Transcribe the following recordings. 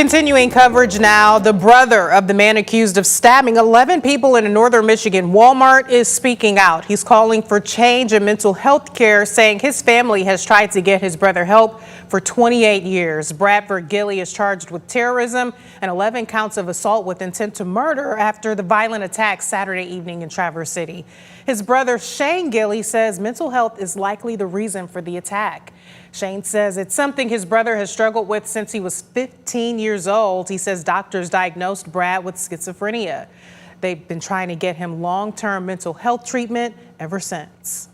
Continuing coverage now, the brother of the man accused of stabbing 11 people in a northern Michigan Walmart is speaking out. He's calling for change in mental health care, saying his family has tried to get his brother help for 28 years. Bradford Gille is charged with terrorism and 11 counts of assault with intent to murder after the violent attack Saturday evening in Traverse City. His brother Shane Gille says mental health is likely the reason for the attack. Shane says it's something his brother has struggled with since he was 15 years old. He says doctors diagnosed Brad with schizophrenia. They've been trying to get him long-term mental health treatment ever since.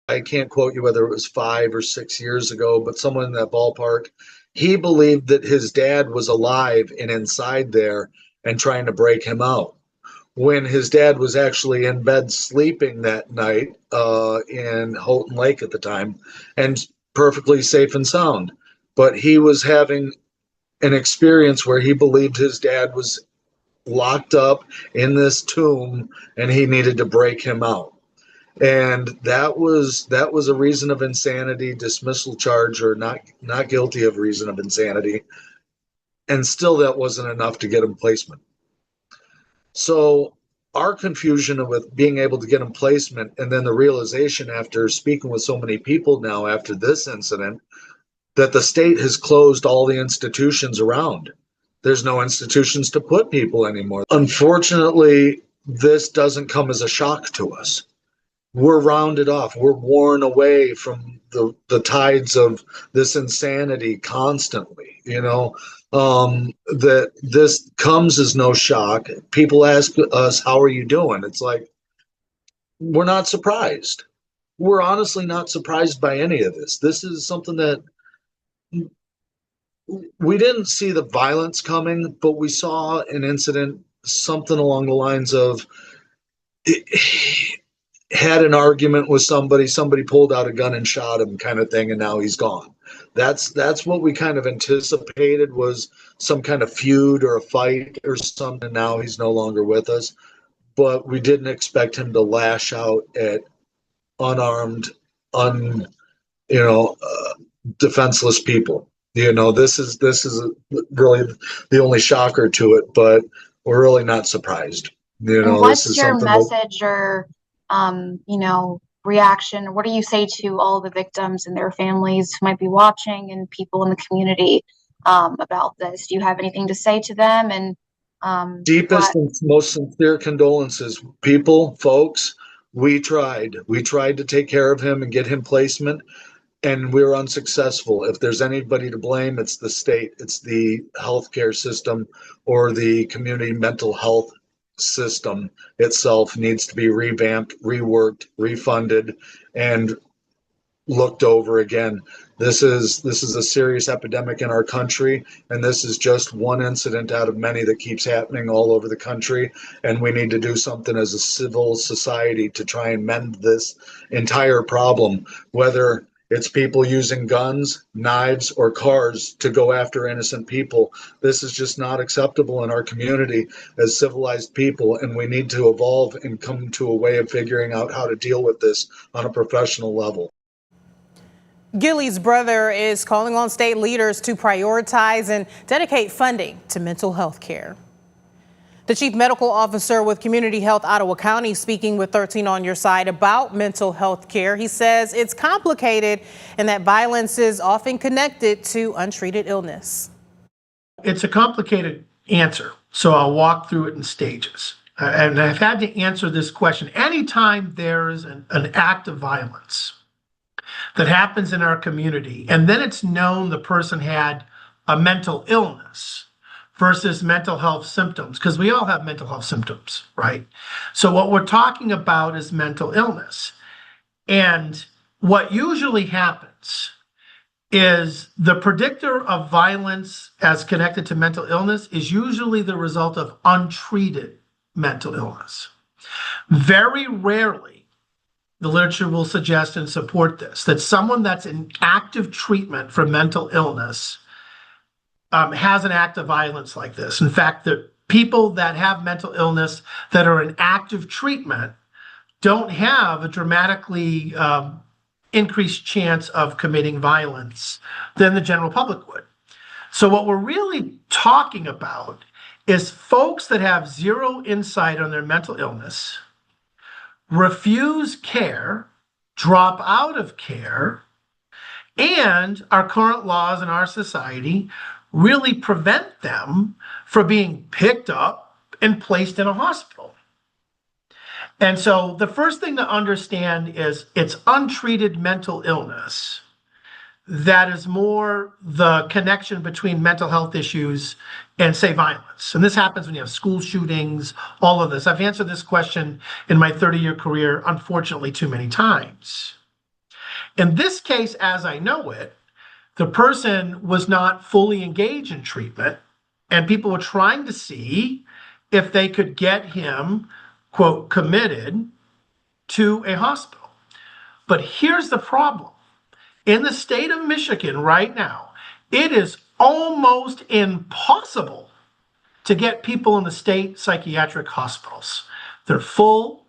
I can't quote you whether it was 5 or 6 years ago, but someone in that ballpark, he believed that his dad was alive and inside there and trying to break him out, when his dad was actually in bed sleeping that night in Houghton Lake at the time, and perfectly safe and sound. But he was having an experience where he believed his dad was locked up in this tomb and he needed to break him out. And that was a reason of insanity, dismissal charge, or not guilty of reason of insanity. And still that wasn't enough to get him placement. So our confusion with being able to get him placement, and then the realization after speaking with so many people now after this incident, that the state has closed all the institutions around. There's no institutions to put people anymore. Unfortunately, this doesn't come as a shock to us. We're rounded off. We're worn away from the tides of this insanity constantly, that this comes as no shock. People ask us, how are you doing? It's like, we're not surprised. We're honestly not surprised by any of this. This is something that we didn't see the violence coming, but we saw an incident, something along the lines of had an argument with somebody pulled out a gun and shot him kind of thing, and now he's gone. That's what we kind of anticipated, was some kind of feud or a fight or something. Now he's no longer with us, but we didn't expect him to lash out at unarmed, defenseless people. This is really the only shocker to it, but we're really not surprised. What's this is your message or reaction? What do you say to all the victims and their families who might be watching and people in the community about this? Do you have anything to say to them? And deepest and most sincere condolences, folks. We tried to take care of him and get him placement, and we were unsuccessful. If there's anybody to blame, it's the state, it's the healthcare system, or the community mental health system itself needs to be revamped, reworked, refunded, and looked over again. This is a serious epidemic in our country, and this is just one incident out of many that keeps happening all over the country, and we need to do something as a civil society to try and mend this entire problem, whether it's people using guns, knives, or cars to go after innocent people. This is just not acceptable in our community as civilized people, and we need to evolve and come to a way of figuring out how to deal with this on a professional level. Gille's brother is calling on state leaders to prioritize and dedicate funding to mental health care. The chief medical officer with Community Health Ottawa County speaking with 13 on Your Side about mental health care. He says it's complicated and that violence is often connected to untreated illness. It's a complicated answer, so I'll walk through it in stages. And I've had to answer this question. Anytime there is an act of violence that happens in our community, and then it's known the person had a mental illness versus mental health symptoms, because we all have mental health symptoms, right? So what we're talking about is mental illness. And what usually happens is the predictor of violence as connected to mental illness is usually the result of untreated mental illness. Very rarely, the literature will suggest and support this, that someone that's in active treatment for mental illness has an act of violence like this. In fact, the people that have mental illness that are in active treatment don't have a dramatically increased chance of committing violence than the general public would. So what we're really talking about is folks that have zero insight on their mental illness, refuse care, drop out of care, and our current laws in our society really prevent them from being picked up and placed in a hospital. And so the first thing to understand is it's untreated mental illness that is more the connection between mental health issues and, say, violence. And this happens when you have school shootings, all of this. I've answered this question in my 30-year career, unfortunately, too many times. In this case, as I know it, the person was not fully engaged in treatment, and people were trying to see if they could get him, quote, committed to a hospital. But here's the problem. In the state of Michigan right now, it is almost impossible to get people in the state psychiatric hospitals. They're full,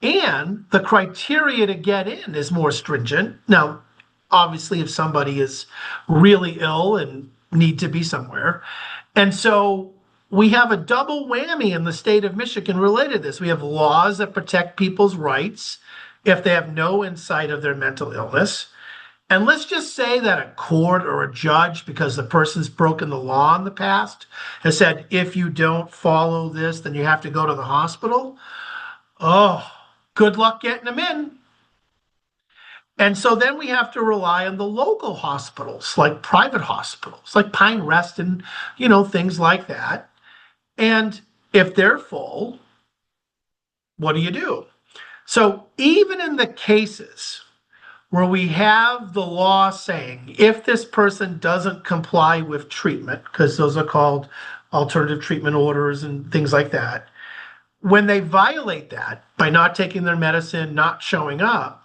and the criteria to get in is more stringent. Now, obviously, if somebody is really ill and need to be somewhere. And so we have a double whammy in the state of Michigan related to this. We have laws that protect people's rights if they have no insight of their mental illness. And let's just say that a court or a judge, because the person's broken the law in the past, has said, if you don't follow this, then you have to go to the hospital. Oh, good luck getting them in. And so then we have to rely on the local hospitals, like private hospitals, like Pine Rest and, things like that. And if they're full, what do? So even in the cases where we have the law saying if this person doesn't comply with treatment, because those are called alternative treatment orders and things like that, when they violate that by not taking their medicine, not showing up,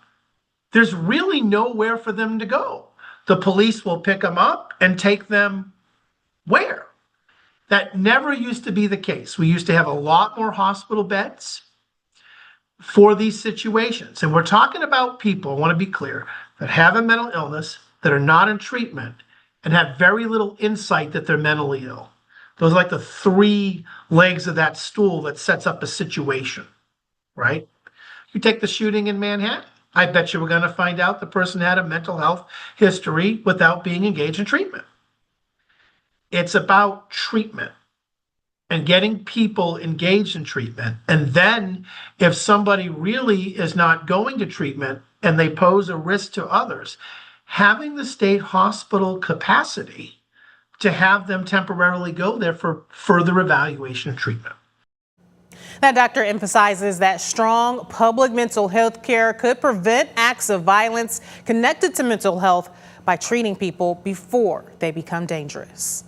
there's really nowhere for them to go. The police will pick them up and take them where? That never used to be the case. We used to have a lot more hospital beds for these situations. And we're talking about people, I want to be clear, that have a mental illness, that are not in treatment, and have very little insight that they're mentally ill. Those are like the three legs of that stool that sets up a situation, right? You take the shooting in Manhattan. I bet you we're going to find out the person had a mental health history without being engaged in treatment. It's about treatment and getting people engaged in treatment. And then if somebody really is not going to treatment and they pose a risk to others, having the state hospital capacity to have them temporarily go there for further evaluation and treatment. That doctor emphasizes that strong public mental health care could prevent acts of violence connected to mental health by treating people before they become dangerous.